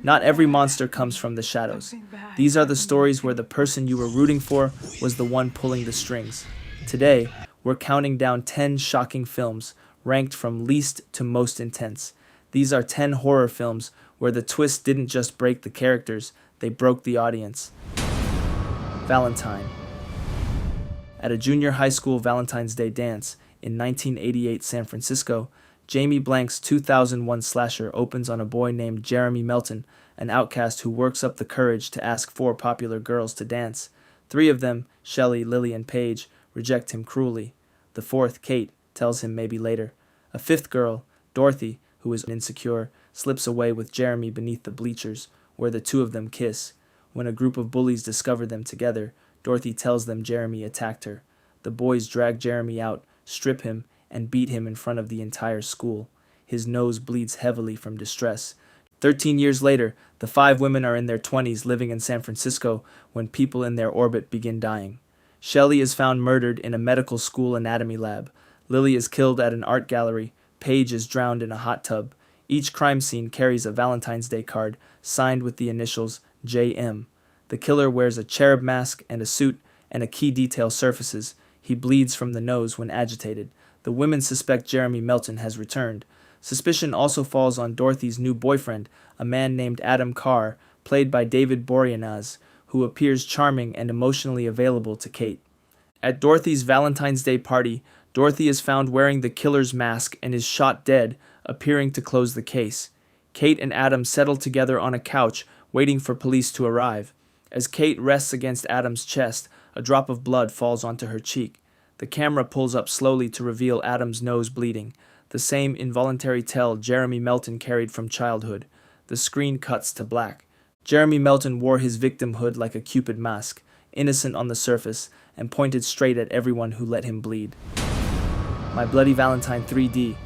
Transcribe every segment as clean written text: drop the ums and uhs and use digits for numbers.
Not every monster comes from the shadows. These are the stories where the person you were rooting for was the one pulling the strings. Today, we're counting down 10 shocking films, ranked from least to most intense. These are 10 horror films where the twist didn't just break the characters, they broke the audience. Valentine. At a junior high school Valentine's Day dance in 1988 San Francisco, Jamie Blank's 2001 slasher opens on a boy named Jeremy Melton, an outcast who works up the courage to ask four popular girls to dance. Three of them, Shelley, Lily, and Paige, reject him cruelly. The fourth, Kate, tells him maybe later. A fifth girl, Dorothy, who is insecure, slips away with Jeremy beneath the bleachers, where the two of them kiss. When a group of bullies discover them together, Dorothy tells them Jeremy attacked her. The boys drag Jeremy out, strip him, and beat him in front of the entire school. His nose bleeds heavily from distress. 13 years later, the five women are in their 20s living in San Francisco when people in their orbit begin dying. Shelley is found murdered in a medical school anatomy lab. Lily is killed at an art gallery. Paige is drowned in a hot tub. Each crime scene carries a Valentine's Day card signed with the initials JM. The killer wears a cherub mask and a suit, and a key detail surfaces. He bleeds from the nose when agitated. The women suspect Jeremy Melton has returned. Suspicion also falls on Dorothy's new boyfriend, a man named Adam Carr, played by David Boreanaz, who appears charming and emotionally available to Kate. At Dorothy's Valentine's Day party, Dorothy is found wearing the killer's mask and is shot dead, appearing to close the case. Kate and Adam settle together on a couch, waiting for police to arrive. As Kate rests against Adam's chest, a drop of blood falls onto her cheek. The camera pulls up slowly to reveal Adam's nose bleeding, the same involuntary tell Jeremy Melton carried from childhood. The screen cuts to black. Jeremy Melton wore his victimhood like a Cupid mask, innocent on the surface, and pointed straight at everyone who let him bleed. My Bloody Valentine 3D.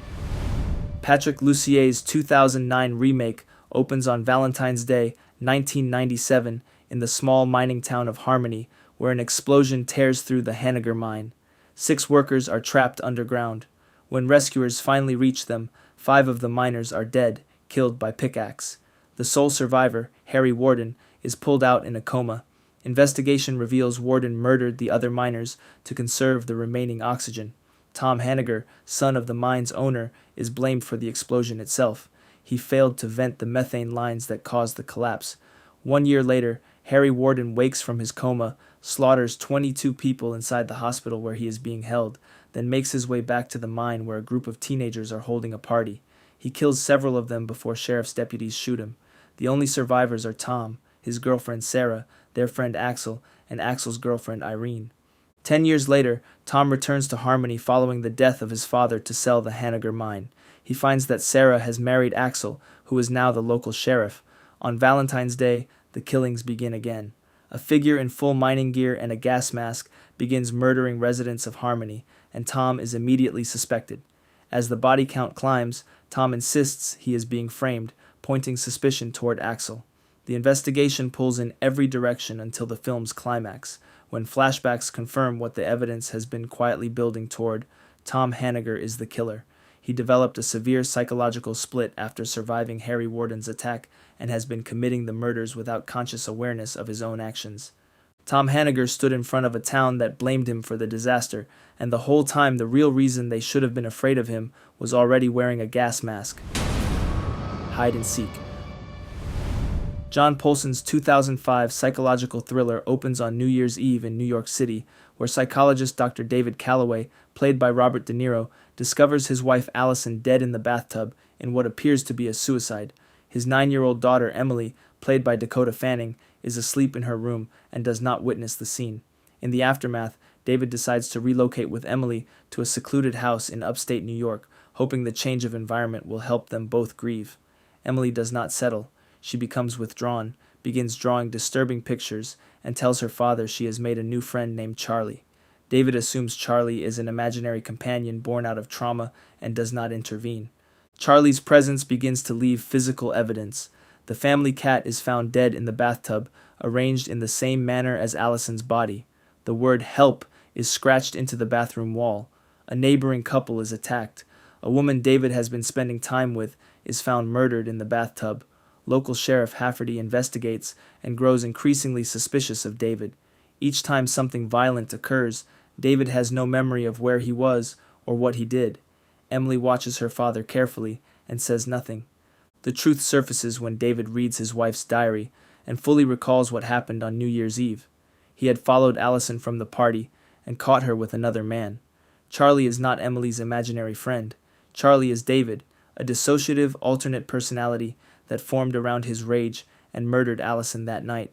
Patrick Lucier's 2009 remake opens on Valentine's Day, 1997, in the small mining town of Harmony, where an explosion tears through the Hanniger mine. 6 workers are trapped underground. When rescuers finally reach them, 5 of the miners are dead, killed by pickaxe. The sole survivor, Harry Warden, is pulled out in a coma. Investigation reveals Warden murdered the other miners to conserve the remaining oxygen. Tom Hanniger, son of the mine's owner, is blamed for the explosion itself. He failed to vent the methane lines that caused the collapse. 1 year later, Harry Warden wakes from his coma, slaughters 22 people inside the hospital where he is being held, then makes his way back to the mine where a group of teenagers are holding a party. He kills several of them before sheriff's deputies shoot him. The only survivors are Tom, his girlfriend Sarah, their friend Axel, and Axel's girlfriend Irene. 10 years later, Tom returns to Harmony following the death of his father to sell the Hanniger mine. He finds that Sarah has married Axel, who is now the local sheriff. On Valentine's Day, the killings begin again. A figure in full mining gear and a gas mask begins murdering residents of Harmony, and Tom is immediately suspected. As the body count climbs, Tom insists he is being framed, pointing suspicion toward Axel. The investigation pulls in every direction until the film's climax, when flashbacks confirm what the evidence has been quietly building toward. Tom Hanniger is the killer. He developed a severe psychological split after surviving Harry Warden's attack and has been committing the murders without conscious awareness of his own actions. Tom Hanniger stood in front of a town that blamed him for the disaster, and the whole time the real reason they should have been afraid of him was already wearing a gas mask. Hide and Seek. John Polson's 2005 psychological thriller opens on New Year's Eve in New York City, where psychologist Dr. David Calloway, played by Robert De Niro, discovers his wife Allison dead in the bathtub in what appears to be a suicide. His 9-year-old daughter Emily, played by Dakota Fanning, is asleep in her room and does not witness the scene. In the aftermath, David decides to relocate with Emily to a secluded house in upstate New York, hoping the change of environment will help them both grieve. Emily does not settle. She becomes withdrawn, begins drawing disturbing pictures, and tells her father she has made a new friend named Charlie. David assumes Charlie is an imaginary companion born out of trauma and does not intervene. Charlie's presence begins to leave physical evidence. The family cat is found dead in the bathtub, arranged in the same manner as Allison's body. The word "help" is scratched into the bathroom wall. A neighboring couple is attacked. A woman David has been spending time with is found murdered in the bathtub. Local Sheriff Hafferty investigates and grows increasingly suspicious of David. Each time something violent occurs, David has no memory of where he was or what he did. Emily watches her father carefully and says nothing. The truth surfaces when David reads his wife's diary and fully recalls what happened on New Year's Eve. He had followed Allison from the party and caught her with another man. Charlie is not Emily's imaginary friend. Charlie is David, a dissociative alternate personality that formed around his rage and murdered Allison that night.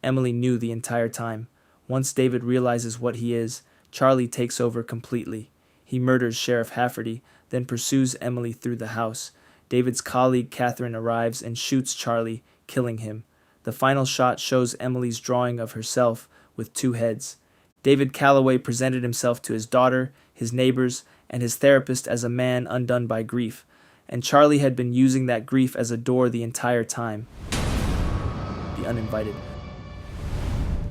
Emily knew the entire time. Once David realizes what he is, Charlie takes over completely. He murders Sheriff Hafferty, then pursues Emily through the house. David's colleague Catherine arrives and shoots Charlie, killing him. The final shot shows Emily's drawing of herself with two heads. David Calloway presented himself to his daughter, his neighbors, and his therapist as a man undone by grief, and Charlie had been using that grief as a door the entire time. The Uninvited.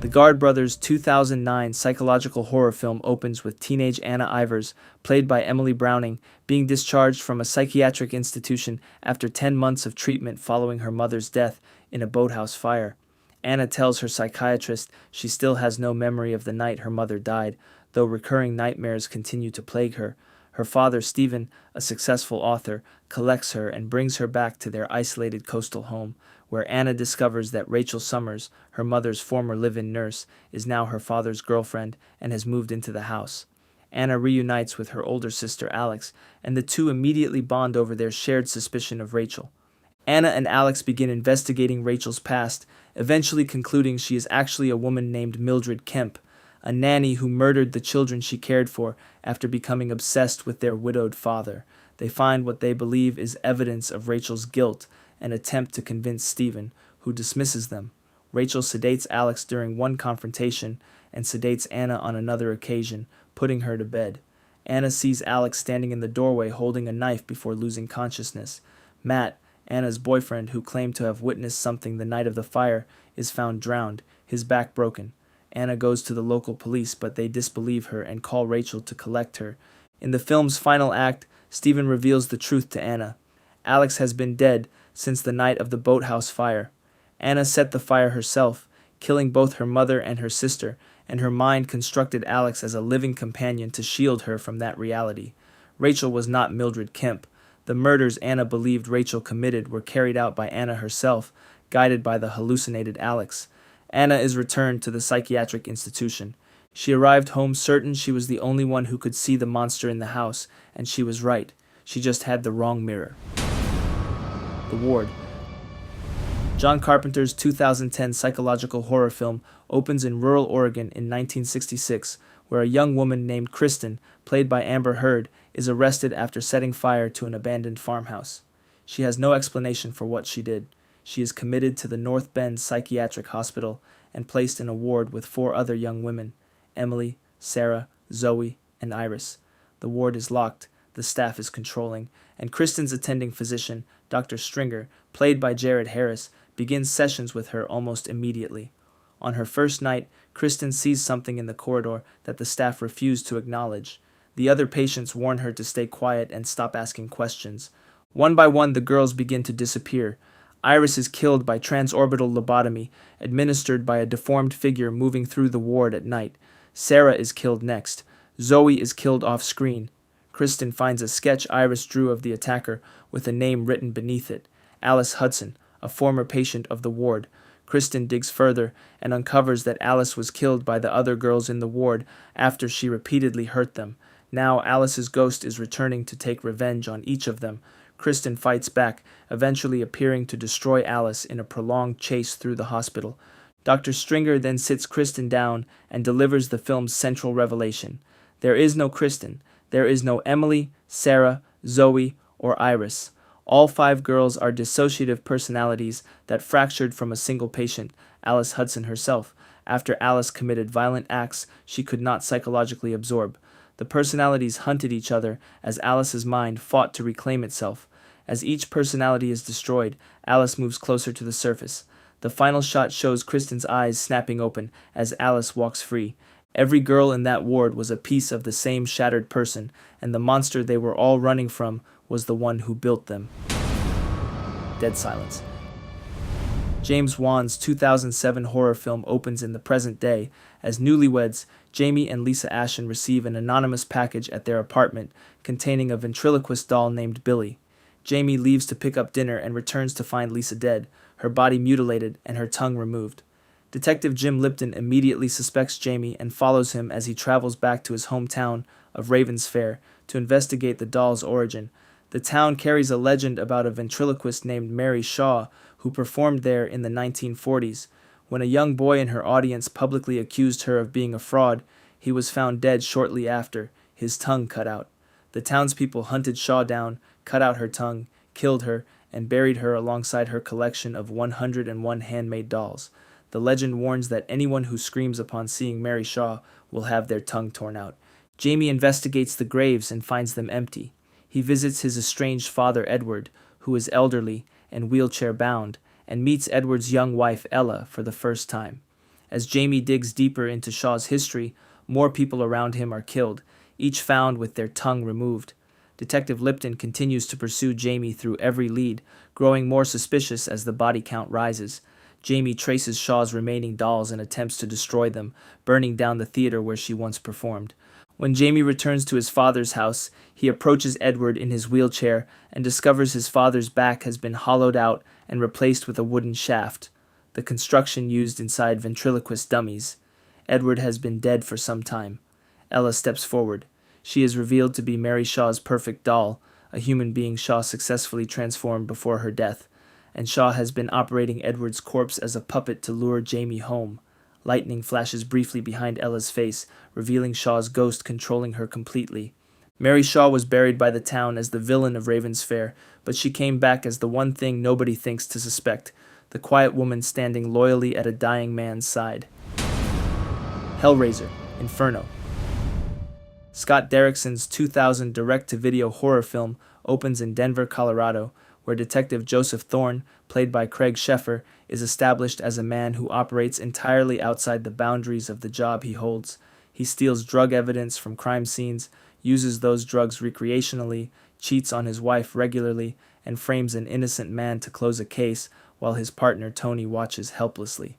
The Guard Brothers' 2009 psychological horror film opens with teenage Anna Ivers, played by Emily Browning, being discharged from a psychiatric institution after 10 months of treatment following her mother's death in a boathouse fire. Anna tells her psychiatrist she still has no memory of the night her mother died, though recurring nightmares continue to plague her. Her father, Stephen, a successful author, collects her and brings her back to their isolated coastal home, where Anna discovers that Rachel Summers, her mother's former live-in nurse, is now her father's girlfriend and has moved into the house. Anna reunites with her older sister Alex, and the two immediately bond over their shared suspicion of Rachel. Anna and Alex begin investigating Rachel's past, eventually concluding she is actually a woman named Mildred Kemp, a nanny who murdered the children she cared for after becoming obsessed with their widowed father. They find what they believe is evidence of Rachel's guilt and attempt to convince Stephen, who dismisses them. Rachel sedates Alex during one confrontation and sedates Anna on another occasion, putting her to bed. Anna sees Alex standing in the doorway holding a knife before losing consciousness. Matt, Anna's boyfriend, who claimed to have witnessed something the night of the fire, is found drowned, his back broken. Anna goes to the local police, but they disbelieve her and call Rachel to collect her. In the film's final act, Stephen reveals the truth to Anna. Alex has been dead since the night of the boathouse fire. Anna set the fire herself, killing both her mother and her sister, and her mind constructed Alex as a living companion to shield her from that reality. Rachel was not Mildred Kemp. The murders Anna believed Rachel committed were carried out by Anna herself, guided by the hallucinated Alex. Anna is returned to the psychiatric institution. She arrived home certain she was the only one who could see the monster in the house, and she was right. She just had the wrong mirror. The Ward. John Carpenter's 2010 psychological horror film opens in rural Oregon in 1966, where a young woman named Kristen, played by Amber Heard, is arrested after setting fire to an abandoned farmhouse. She has no explanation for what she did. She is committed to the North Bend Psychiatric Hospital and placed in a ward with 4 other young women, Emily, Sarah, Zoe, and Iris. The ward is locked, the staff is controlling, and Kristen's attending physician, Dr. Stringer, played by Jared Harris, begins sessions with her almost immediately. On her first night, Kristen sees something in the corridor that the staff refuse to acknowledge. The other patients warn her to stay quiet and stop asking questions. One by one, the girls begin to disappear. Iris is killed by transorbital lobotomy, administered by a deformed figure moving through the ward at night. Sarah is killed next. Zoe is killed off-screen. Kristen finds a sketch Iris drew of the attacker with a name written beneath it, Alice Hudson, a former patient of the ward. Kristen digs further and uncovers that Alice was killed by the other girls in the ward after she repeatedly hurt them. Now Alice's ghost is returning to take revenge on each of them. Kristen fights back, eventually appearing to destroy Alice in a prolonged chase through the hospital. Dr. Stringer then sits Kristen down and delivers the film's central revelation. There is no Kristen. There is no Emily, Sarah, Zoe, or Iris. All 5 girls are dissociative personalities that fractured from a single patient, Alice Hudson herself, after Alice committed violent acts she could not psychologically absorb. The personalities hunted each other as Alice's mind fought to reclaim itself. As each personality is destroyed, Alice moves closer to the surface. The final shot shows Kristen's eyes snapping open as Alice walks free. Every girl in that ward was a piece of the same shattered person, and the monster they were all running from was the one who built them. Dead silence. James Wan's 2007 horror film opens in the present day as newlyweds Jamie and Lisa Ashen receive an anonymous package at their apartment containing a ventriloquist doll named Billy. Jamie leaves to pick up dinner and returns to find Lisa dead, her body mutilated and her tongue removed. Detective Jim Lipton immediately suspects Jamie and follows him as he travels back to his hometown of Ravens Fair to investigate the doll's origin. The town carries a legend about a ventriloquist named Mary Shaw who performed there in the 1940s. When a young boy in her audience publicly accused her of being a fraud, he was found dead shortly after, his tongue cut out. The townspeople hunted Shaw down, cut out her tongue, killed her, and buried her alongside her collection of 101 handmade dolls. The legend warns that anyone who screams upon seeing Mary Shaw will have their tongue torn out. Jamie investigates the graves and finds them empty. He visits his estranged father Edward, who is elderly and wheelchair-bound, and meets Edward's young wife Ella for the first time. As Jamie digs deeper into Shaw's history, more people around him are killed, each found with their tongue removed. Detective Lipton continues to pursue Jamie through every lead, growing more suspicious as the body count rises. Jamie traces Shaw's remaining dolls and attempts to destroy them, burning down the theater where she once performed. When Jamie returns to his father's house, he approaches Edward in his wheelchair and discovers his father's back has been hollowed out and replaced with a wooden shaft, the construction used inside ventriloquist dummies. Edward has been dead for some time. Ella steps forward. She is revealed to be Mary Shaw's perfect doll, a human being Shaw successfully transformed before her death, and Shaw has been operating Edward's corpse as a puppet to lure Jamie home. Lightning flashes briefly behind Ella's face, revealing Shaw's ghost controlling her completely. Mary Shaw was buried by the town as the villain of Ravens Fair, but she came back as the one thing nobody thinks to suspect, the quiet woman standing loyally at a dying man's side. Hellraiser, Inferno. Scott Derrickson's 2000 direct-to-video horror film opens in Denver, Colorado, where Detective Joseph Thorne, played by Craig Sheffer, is established as a man who operates entirely outside the boundaries of the job he holds. He steals drug evidence from crime scenes, uses those drugs recreationally, cheats on his wife regularly, and frames an innocent man to close a case while his partner Tony watches helplessly.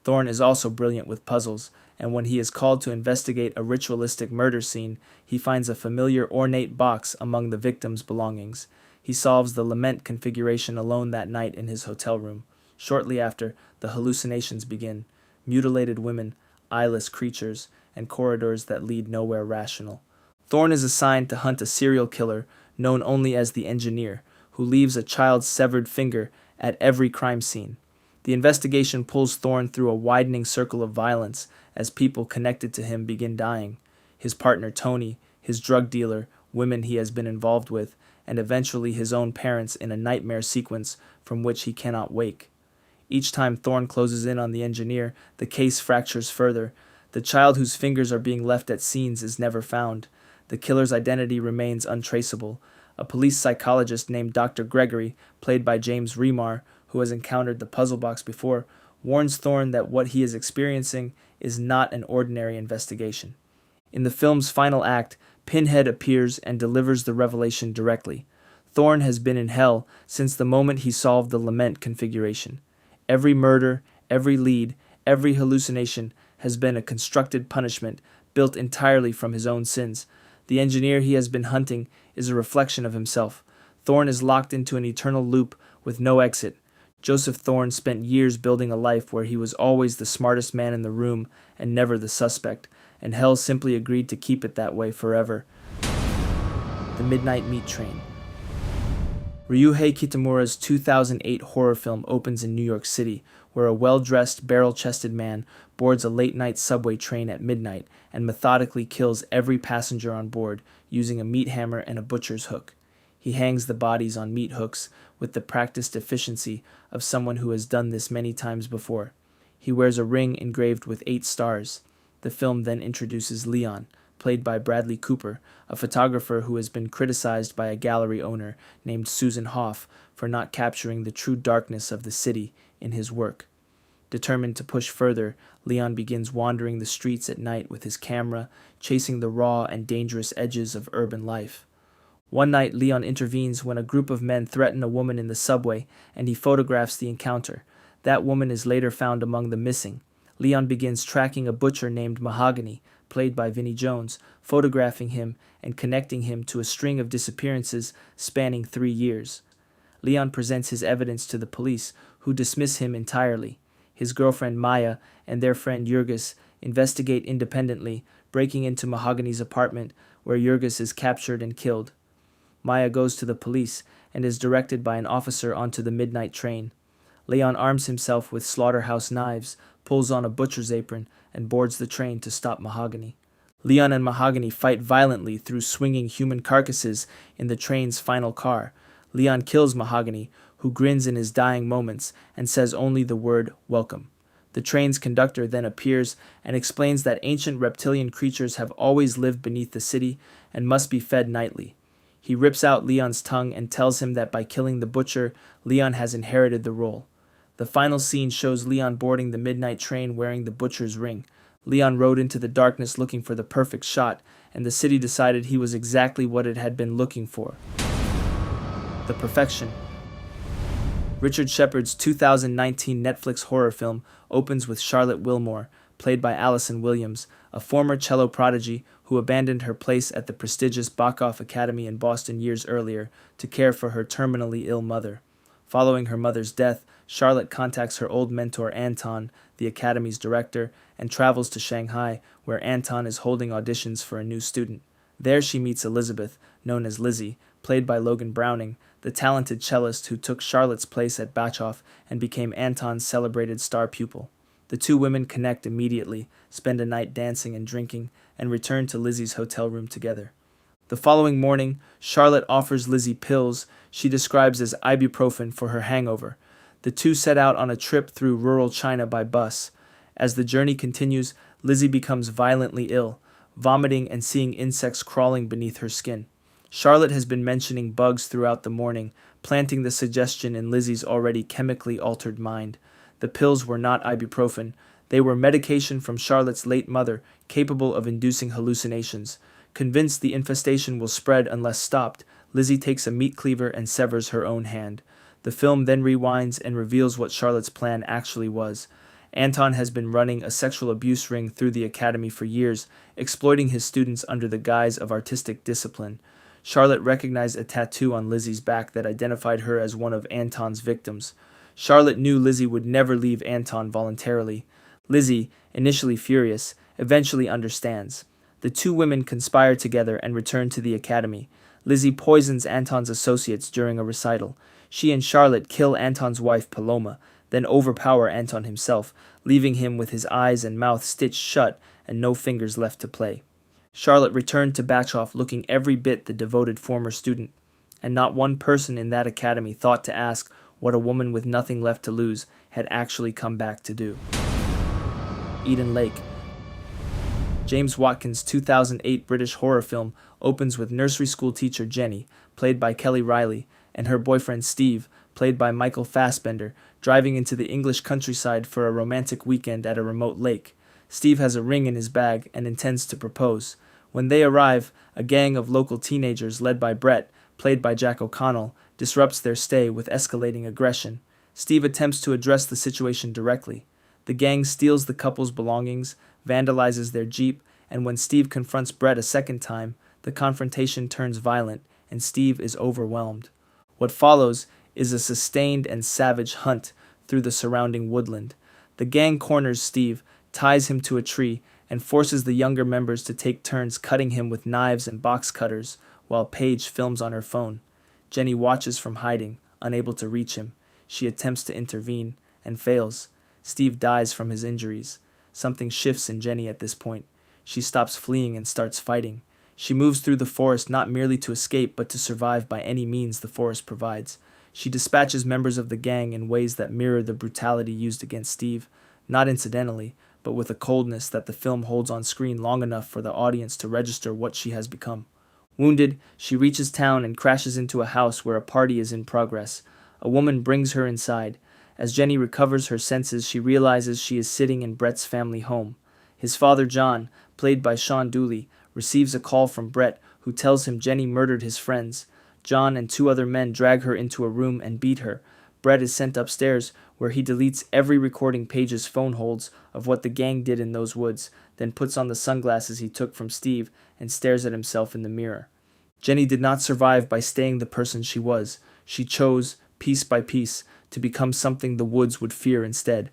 Thorne is also brilliant with puzzles, and when he is called to investigate a ritualistic murder scene, he finds a familiar ornate box among the victim's belongings. He solves the lament configuration alone that night in his hotel room. Shortly after, the hallucinations begin. Mutilated women, eyeless creatures, and corridors that lead nowhere rational. Thorne is assigned to hunt a serial killer known only as the Engineer, who leaves a child's severed finger at every crime scene. The investigation pulls Thorne through a widening circle of violence as people connected to him begin dying. His partner Tony, his drug dealer, women he has been involved with, and eventually his own parents in a nightmare sequence from which he cannot wake. Each time Thorne closes in on the Engineer, the case fractures further. The child whose fingers are being left at scenes is never found. The killer's identity remains untraceable. A police psychologist named Dr. Gregory, played by James Remar, who has encountered the puzzle box before, warns Thorne that what he is experiencing is not an ordinary investigation. In the film's final act, Pinhead appears and delivers the revelation directly. Thorne has been in hell since the moment he solved the lament configuration. Every murder, every lead, every hallucination has been a constructed punishment built entirely from his own sins. The Engineer he has been hunting is a reflection of himself. Thorne is locked into an eternal loop with no exit. Joseph Thorne spent years building a life where he was always the smartest man in the room and never the suspect, and hell simply agreed to keep it that way forever. The Midnight Meat Train. Ryuhei Kitamura's 2008 horror film opens in New York City, where a well-dressed, barrel-chested man boards a late-night subway train at midnight and methodically kills every passenger on board using a meat hammer and a butcher's hook. He hangs the bodies on meat hooks with the practiced efficiency of someone who has done this many times before. He wears a ring engraved with 8 stars. The film then introduces Leon, played by Bradley Cooper, a photographer who has been criticized by a gallery owner named Susan Hoff for not capturing the true darkness of the city in his work. Determined to push further, Leon begins wandering the streets at night with his camera, chasing the raw and dangerous edges of urban life. One night, Leon intervenes when a group of men threaten a woman in the subway, and he photographs the encounter. That woman is later found among the missing. Leon begins tracking a butcher named Mahogany, played by Vinnie Jones, photographing him and connecting him to a string of disappearances spanning 3 years. Leon presents his evidence to the police, who dismiss him entirely. His girlfriend Maya and their friend Jurgis investigate independently, breaking into Mahogany's apartment, where Jurgis is captured and killed. Maya goes to the police and is directed by an officer onto the midnight train. Leon arms himself with slaughterhouse knives, pulls on a butcher's apron, and boards the train to stop Mahogany. Leon and Mahogany fight violently through swinging human carcasses in the train's final car. Leon kills Mahogany, who grins in his dying moments and says only the word welcome. The train's conductor then appears and explains that ancient reptilian creatures have always lived beneath the city and must be fed nightly. He rips out Leon's tongue and tells him that by killing the butcher, Leon has inherited the role. The final scene shows Leon boarding the midnight train wearing the butcher's ring. Leon rode into the darkness looking for the perfect shot, and the city decided he was exactly what it had been looking for. The perfection. Richard Shepard's 2019 Netflix horror film opens with Charlotte Wilmore, played by Allison Williams, a former cello prodigy who abandoned her place at the prestigious Bachoff Academy in Boston years earlier to care for her terminally ill mother. Following her mother's death, Charlotte contacts her old mentor Anton, the academy's director, and travels to Shanghai, where Anton is holding auditions for a new student. There she meets Elizabeth, known as Lizzie, played by Logan Browning, the talented cellist who took Charlotte's place at Bachoff and became Anton's celebrated star pupil. The two women connect immediately, spend a night dancing and drinking, and return to Lizzie's hotel room together. The following morning, Charlotte offers Lizzie pills she describes as ibuprofen for her hangover. The two set out on a trip through rural China by bus. As the journey continues, Lizzie becomes violently ill, vomiting and seeing insects crawling beneath her skin. Charlotte has been mentioning bugs throughout the morning, planting the suggestion in Lizzie's already chemically altered mind. The pills were not ibuprofen. They were medication from Charlotte's late mother, capable of inducing hallucinations. Convinced the infestation will spread unless stopped, Lizzie takes a meat cleaver and severs her own hand. The film then rewinds and reveals what Charlotte's plan actually was. Anton has been running a sexual abuse ring through the academy for years, exploiting his students under the guise of artistic discipline. Charlotte recognized a tattoo on Lizzie's back that identified her as one of Anton's victims. Charlotte knew Lizzie would never leave Anton voluntarily. Lizzie, initially furious, eventually understands. The two women conspire together and return to the academy. Lizzie poisons Anton's associates during a recital. She and Charlotte kill Anton's wife Paloma, then overpower Anton himself, leaving him with his eyes and mouth stitched shut and no fingers left to play. Charlotte returned to Bachoff looking every bit the devoted former student, and not one person in that academy thought to ask what a woman with nothing left to lose had actually come back to do. Eden Lake. James Watkins' 2008 British horror film opens with nursery school teacher Jenny, played by Kelly Riley, and her boyfriend Steve, played by Michael Fassbender, driving into the English countryside for a romantic weekend at a remote lake. Steve has a ring in his bag and intends to propose. When they arrive, a gang of local teenagers led by Brett, played by Jack O'Connell, disrupts their stay with escalating aggression. Steve attempts to address the situation directly. The gang steals the couple's belongings, vandalizes their Jeep, and when Steve confronts Brett a second time, the confrontation turns violent, and Steve is overwhelmed. What follows is a sustained and savage hunt through the surrounding woodland. The gang corners Steve, ties him to a tree, and forces the younger members to take turns cutting him with knives and box cutters, while Paige films on her phone. Jenny watches from hiding, unable to reach him. She attempts to intervene, and fails. Steve dies from his injuries. Something shifts in Jenny at this point. She stops fleeing and starts fighting. She moves through the forest not merely to escape but to survive by any means the forest provides. She dispatches members of the gang in ways that mirror the brutality used against Steve, not incidentally, but with a coldness that the film holds on screen long enough for the audience to register what she has become. Wounded, she reaches town and crashes into a house where a party is in progress. A woman brings her inside. As Jenny recovers her senses, she realizes she is sitting in Brett's family home. His father, John, played by Sean Dooley, receives a call from Brett, who tells him Jenny murdered his friends. John and two other men drag her into a room and beat her. Brett is sent upstairs, where he deletes every recording Paige's phone holds of what the gang did in those woods, then puts on the sunglasses he took from Steve and stares at himself in the mirror. Jenny did not survive by staying the person she was. She chose, piece by piece, to become something the woods would fear instead.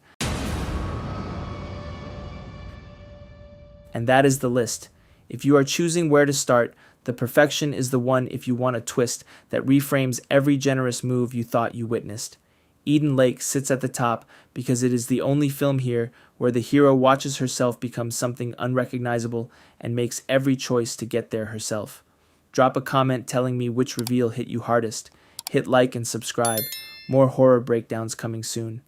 And that is the list. If you are choosing where to start, The Perfection is the one if you want a twist that reframes every generous move you thought you witnessed. Eden Lake sits at the top because it is the only film here where the hero watches herself become something unrecognizable and makes every choice to get there herself. Drop a comment telling me which reveal hit you hardest. Hit like and subscribe. More horror breakdowns coming soon.